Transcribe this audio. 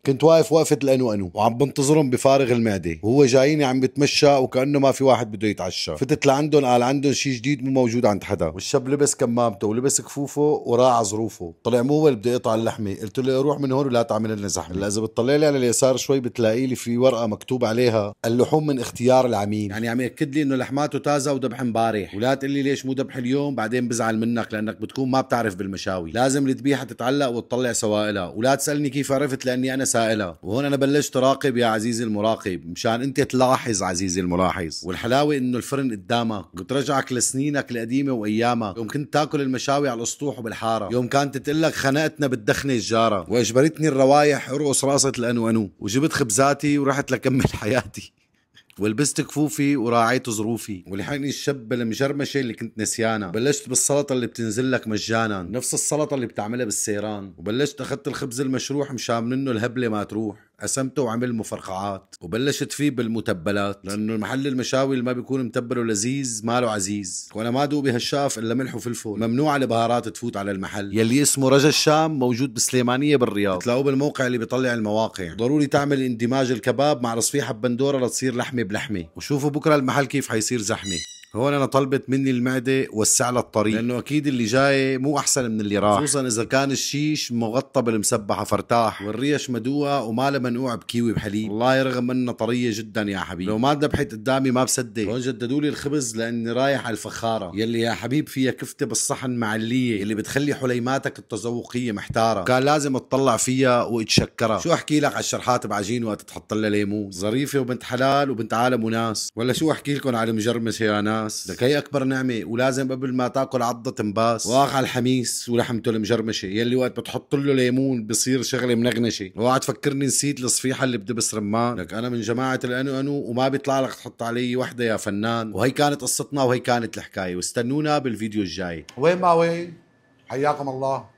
كنت واقف وقفة الأنو أنو وعم بنتظرهم بفارغ المعدة، وهو جاييني عم بتمشى وكأنه ما في واحد بده يتعشى. فتت لعندهم، قال عندهم شيء جديد مو موجود عند حدا، والشاب لبس كمامته ولبس كفوفه وراعى ظروفه. طلع مو هو اللي بده يقطع اللحمة. قلت له روح من هون ولا تعمل لنا زحمة. هلا إذا بتطلع لي على اليسار شوي بتلاقي لي في ورقة مكتوب عليها اللحوم من اختيار العميل، يعني عم يأكد لي إنه لحماته تازة وذبح امبارح. ولا تقول لي ليش مو ذبح اليوم، بعدين بزعل منك لأنك بتكون ما بتعرف بالمشاوي. لازم الذبيحة تتعلق وتطلع سوائلها، ولا تسألني كيف عرفت لأني أنا سائلها. وهون أنا بلشت أراقب يا عزيزي المراقب، مشان أنت تلاحظ عزيزي الملاحظ. والحلاوة إنه الفرن قدامك وبترجعك لسنينك القديمة وأيامك، يوم كنت تاكل المشاوي على الأسطوح وبالحارة، يوم كانت تقلك خنقتنا بالدخنة الجارة، وأجبرتني الروايح أرقص رقصة الأنو أنو، وجبت خبزاتي ورحت لكمل حياتي. ولبست كفوفي وراعيت ظروفي، ولحقني الشب المجرمشه اللي كنت نسيانها. بلشت بالسلطه اللي بتنزل لك مجانا، نفس السلطه اللي بتعملها بالسيران. وبلشت اخذت الخبز المشروح مشان منه الهبله ما تروح، قسمته وعمل مفرقعات. وبلشت فيه بالمتبلات، لانه المحل المشاوي اللي ما بيكون متبل ولذيذ ماله عزيز. وانا ما دوق بهالشاف الا ملح وفلفل. ممنوع البهارات تفوت على المحل يلي اسمه رجا الشام، موجود بسليمانيه بالرياض. بتلاقوه بالموقع اللي بيطلع المواقع. ضروري تعمل اندماج الكباب مع رصفيحه بندوره لتصير لحمه بلحمه. وشوفوا بكره المحل كيف حيصير زحمه. هون انا طلبت مني المعده وسع لها الطريق، لانه اكيد اللي جاي مو احسن من اللي راح، خصوصا اذا كان الشيش مغطى بالمسبحه فرتاح، والريش مدوقه وما منقوع بكيوي بحليب. والله رغم انها طريه جدا يا حبيبي، لو ما ذبحت قدامي ما بصدق. هون جددوا لي الخبز لاني رايح على الفخاره يلي يا حبيب فيها كفته بالصحن معليه، اللي بتخلي حليماتك التذوقيه محتاره. كان لازم تطلع فيها واتشكرها. شو احكي لك على الشرحات بعجين وقت تحط لها ليمون؟ ظريفه وبنت حلال وبنت عالم وناس. ولا شو احكي لكم على المجرمشه يا ناس؟ لك هي اكبر نعمه، ولازم قبل ما تاكل عضه تنباس. واخ على الحميس ولحمته المجرمشه يلي وقت بتحط له ليمون بصير شغله منغنشه. اوعى تفكرني نسيت الصفيحه اللي بدبس رمان. لك انا من جماعه الانو انو وما بيطلع لك تحط علي وحده يا فنان. وهي كانت قصتنا وهي كانت الحكايه، واستنونا بالفيديو الجاي. وين ما وين، حياكم الله.